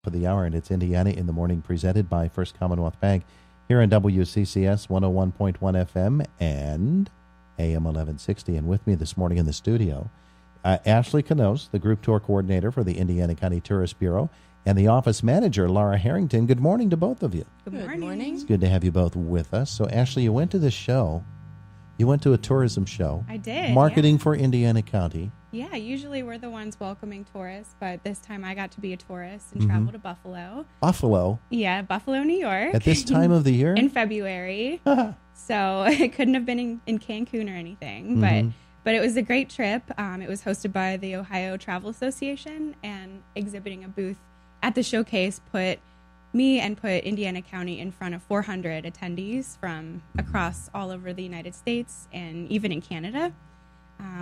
of the hour, and it's Indiana in the Morning, presented by First Commonwealth Bank here on WCCS 101.1 FM and AM 1160. And with me this morning in the studio, Ashley Canose, the Group Tour Coordinator for the Indiana County Tourist Bureau, and the Office Manager, Laura Herrington. Good morning to both of you. Good morning. It's good to have you both with us. So, Ashley, you went to this show. You went to a tourism show. I did. Marketing for Indiana County. Yeah, usually we're the ones welcoming tourists, but this time I got to be a tourist and travel to Buffalo. Buffalo? Yeah, Buffalo, New York. At this time of the year? In February. So it couldn't have been in Cancun or anything, but it was a great trip. It was hosted by the Ohio Travel Association, and exhibiting a booth at the showcase put Indiana County in front of 400 attendees from across all over the United States and even in Canada.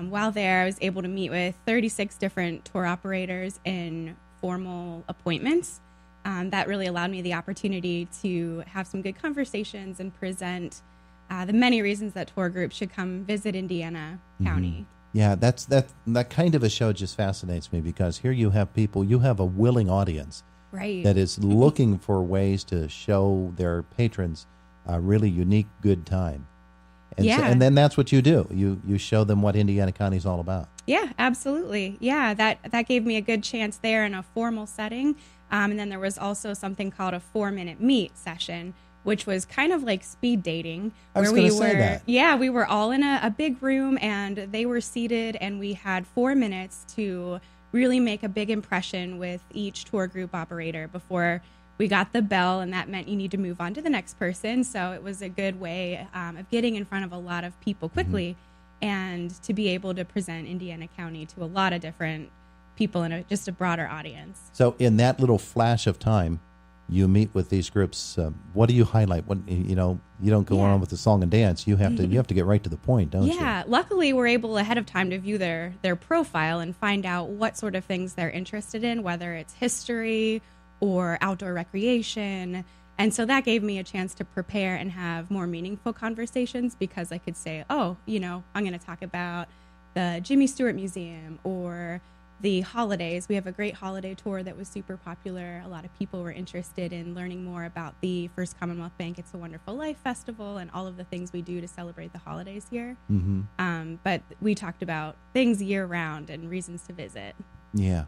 While there, I was able to meet with 36 different tour operators in formal appointments. That really allowed me the opportunity to have some good conversations and present the many reasons that tour groups should come visit Indiana County. Yeah, that kind of a show just fascinates me, because here you have people, you have a willing audience, right, that is looking for ways to show their patrons a really unique, good time. And, and then that's what you do. You show them what Indiana County is all about. Yeah, absolutely. Yeah, that gave me a good chance there in a formal setting. And then there was also something called a 4-minute meet session, which was kind of like speed dating. I was going to say that. Yeah, we were all in a big room, and they were seated, and we had 4 minutes to really make a big impression with each tour group operator before we got the bell, and that meant you need to move on to the next person. So it was a good way of getting in front of a lot of people quickly and to be able to present Indiana County to a lot of different people in just a broader audience. So in that little flash of time, you meet with these groups. What do you highlight? What you don't go on with the song and dance. You have to get right to the point, don't you? Yeah. Luckily, we're able ahead of time to view their profile and find out what sort of things they're interested in, whether it's history or outdoor recreation. And so that gave me a chance to prepare and have more meaningful conversations, because I could say, I'm going to talk about the Jimmy Stewart Museum or the holidays. We have a great holiday tour that was super popular. A lot of people were interested in learning more about the First Commonwealth Bank It's a Wonderful Life Festival and all of the things we do to celebrate the holidays here. But we talked about things year-round and reasons to visit. Yeah.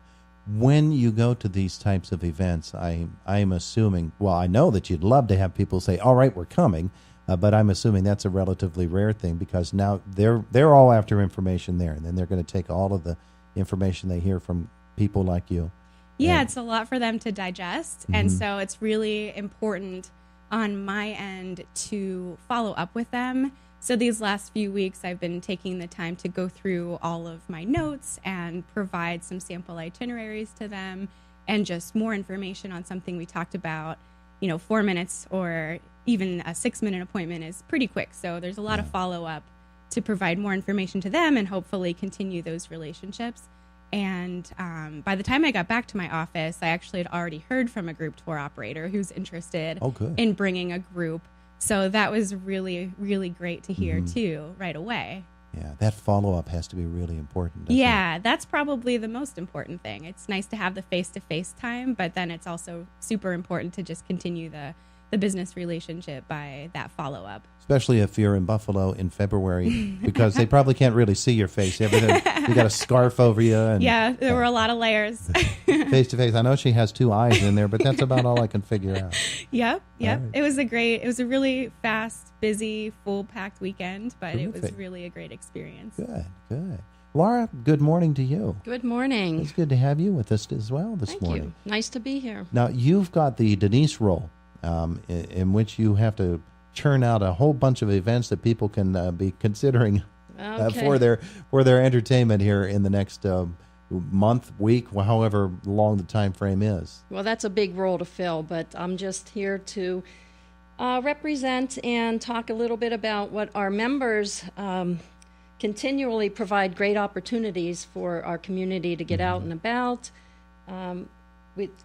When you go to these types of events, I'm assuming, well, I know that you'd love to have people say, all right, we're coming, but I'm assuming that's a relatively rare thing, because now they're all after information there, and then they're going to take all of the information they hear from people like you. Yeah, it's a lot for them to digest, and so it's really important on my end to follow up with them. So these last few weeks, I've been taking the time to go through all of my notes and provide some sample itineraries to them, and just more information on something we talked about. 4 minutes or even a 6-minute appointment is pretty quick. So there's a lot of follow-up to provide more information to them and hopefully continue those relationships. And by the time I got back to my office, I actually had already heard from a group tour operator who's interested in bringing a group. So that was really, really great to hear, too, right away. Yeah, that follow-up has to be really important. Yeah, that's probably the most important thing. It's nice to have the face-to-face time, but then it's also super important to just continue the business relationship by that follow-up. Especially if you're in Buffalo in February, because they probably can't really see your face. You got a scarf over you. And, there were a lot of layers. Face-to-face. I know she has 2 eyes in there, but that's about all I can figure out. Yep. Right. It was a really fast, busy, full-packed weekend, but Terrific. It was really a great experience. Good. Laura, good morning to you. Good morning. It's good to have you with us as well this morning. Thank you. Nice to be here. Now, you've got the Denise role, in which you have to churn out a whole bunch of events that people can be considering for their entertainment here in the next month, week, however long the time frame is. Well, that's a big role to fill, but I'm just here to represent and talk a little bit about what our members continually provide great opportunities for our community to get out and about.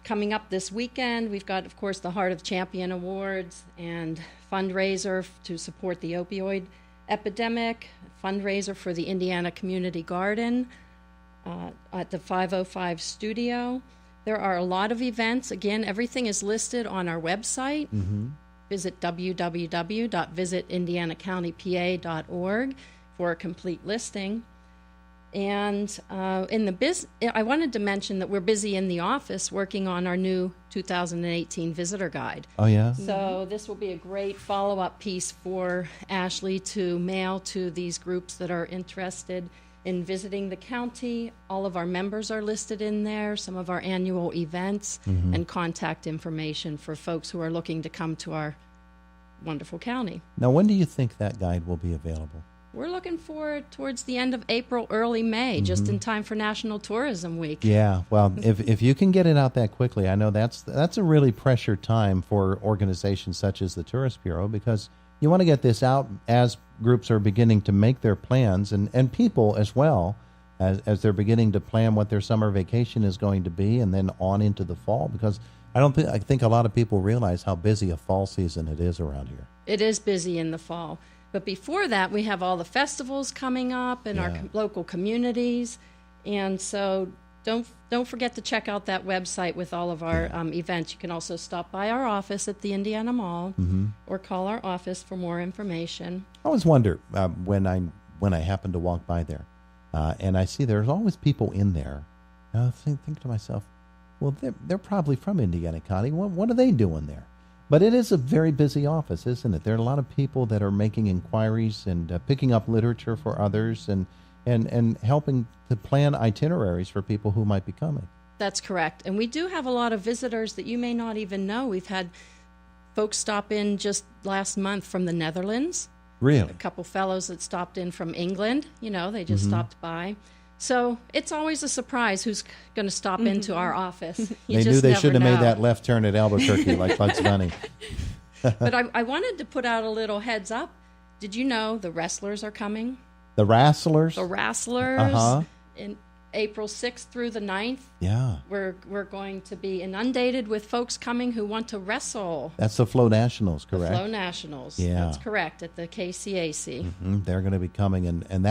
Coming up this weekend, we've got, of course, the Heart of Champion Awards and fundraiser to support the opioid epidemic, fundraiser for the Indiana Community Garden at the 505 Studio. There are a lot of events. Again, everything is listed on our website. Visit www.visitindianacountypa.org for a complete listing. And I wanted to mention that we're busy in the office working on our new 2018 visitor guide. Oh, yeah? So this will be a great follow-up piece for Ashley to mail to these groups that are interested in visiting the county. All of our members are listed in there, some of our annual events, and contact information for folks who are looking to come to our wonderful county. Now, when do you think that guide will be available? We're looking forward towards the end of April, early May, just in time for National Tourism Week. Yeah, well, if you can get it out that quickly, I know that's a really pressured time for organizations such as the Tourist Bureau, because you want to get this out as groups are beginning to make their plans, and people as well, as they're beginning to plan what their summer vacation is going to be, and then on into the fall, because I think a lot of people realize how busy a fall season it is around here. It is busy in the fall. But before that, we have all the festivals coming up in our local communities. And so don't forget to check out that website with all of our events. You can also stop by our office at the Indiana Mall or call our office for more information. I always wonder when I happen to walk by there and I see there's always people in there. I think to myself, well, they're probably from Indiana County. What are they doing there? But it is a very busy office, isn't it? There are a lot of people that are making inquiries and picking up literature for others and helping to plan itineraries for people who might be coming. That's correct. And we do have a lot of visitors that you may not even know. We've had folks stop in just last month from the Netherlands. Really? A couple fellows that stopped in from England. They just stopped by. So it's always a surprise who's going to stop into our office. They knew they should have made that left turn at Albuquerque like Bugs Bunny. But I wanted to put out a little heads up. Did you know the wrestlers are coming? The Wrestlers? The Wrestlers. In April 6th through the 9th. Yeah. We're going to be inundated with folks coming who want to wrestle. That's the Flow Nationals, correct? The Flow Nationals. Yeah. That's correct, at the KCAC. They're going to be coming, and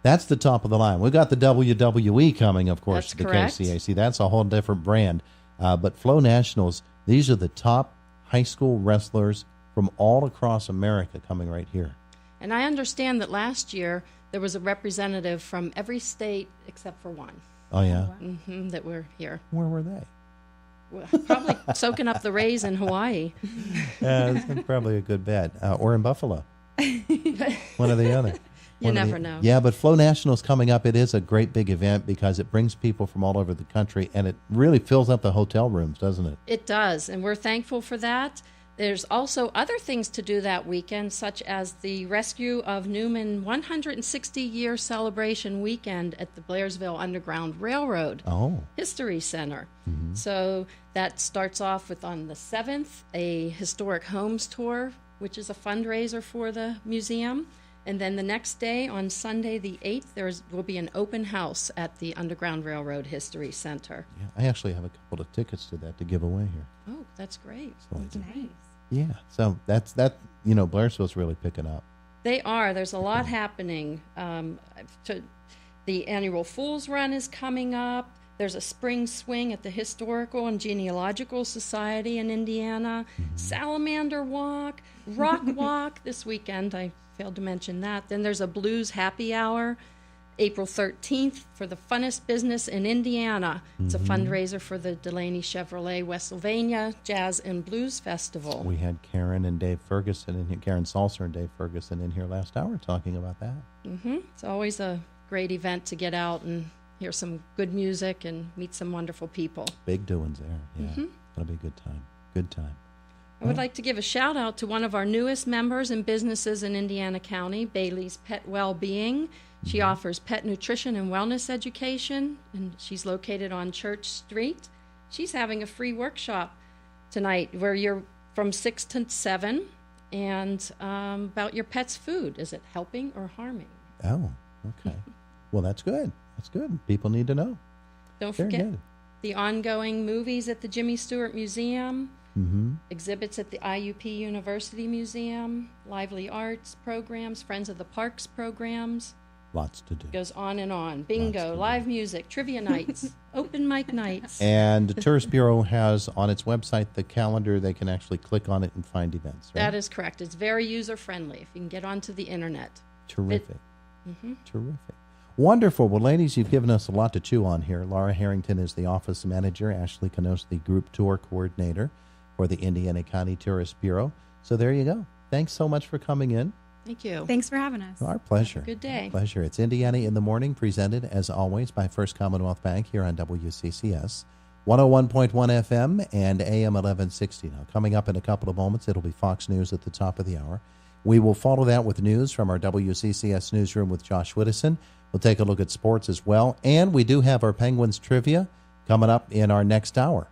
that's the top of the line. We've got the WWE coming, of course, to the KCAC. That's a whole different brand. But Flow Nationals, these are the top high school wrestlers from all across America coming right here. And I understand that last year there was a representative from every state except for one. Oh, yeah? That were here. Where were they? Well, probably soaking up the rays in Hawaii. Yeah, that's probably a good bet. Or in Buffalo. One or the other. You never know. Yeah, but Flow Nationals coming up, it is a great big event because it brings people from all over the country, and it really fills up the hotel rooms, doesn't it? It does, and we're thankful for that. There's also other things to do that weekend, such as the Rescue of Newman 160-year celebration weekend at the Blairsville Underground Railroad History Center. So that starts off with, on the 7th, a historic homes tour, which is a fundraiser for the museum. And then the next day, on Sunday the 8th, there will be an open house at the Underground Railroad History Center. Yeah, I actually have a couple of tickets to that to give away here. Oh, that's great. So That's nice. Yeah, so that's Blairsville's really picking up. They are. There's a lot happening. The annual Fool's Run is coming up. There's a spring swing at the Historical and Genealogical Society in Indiana. Salamander Walk, Rock Walk this weekend. I failed to mention that. Then there's a Blues Happy Hour, April 13th, for the funnest business in Indiana. It's a fundraiser for the Delaney Chevrolet Westsylvania Jazz and Blues Festival. We had Karen and Dave Ferguson in here, Karen Salser and Dave Ferguson in here last hour talking about that. It's always a great event to get out and hear some good music and meet some wonderful people. Big doings there. Yeah, that'll be a good time. Good time. I would like to give a shout out to one of our newest members and businesses in Indiana County, Bailey's Pet Wellbeing. She offers pet nutrition and wellness education, and she's located on Church Street. She's having a free workshop tonight where you're from 6 to 7 and about your pet's food. Is it helping or harming? Oh, okay. Well, that's good. That's good. People need to know. Don't forget the ongoing movies at the Jimmy Stewart Museum, exhibits at the IUP University Museum, lively arts programs, Friends of the Parks programs. Lots to do. Goes on and on. Bingo, live music, trivia nights, open mic nights. And the Tourist Bureau has on its website the calendar. They can actually click on it and find events, right? That is correct. It's very user-friendly if you can get onto the internet. Terrific. Terrific. Wonderful. Well, ladies, you've given us a lot to chew on here. Laura Herrington is the office manager. Ashley Canose, the group tour coordinator for the Indiana County Tourist Bureau. So there you go. Thanks so much for coming in. Thank you. Thanks for having us. Our pleasure. Good day. Our pleasure. It's Indiana in the Morning, presented, as always, by First Commonwealth Bank here on WCCS, 101.1 FM and AM 1160. Now, coming up in a couple of moments, it'll be Fox News at the top of the hour. We will follow that with news from our WCCS newsroom with Josh Whittison. We'll take a look at sports as well. And we do have our Penguins trivia coming up in our next hour.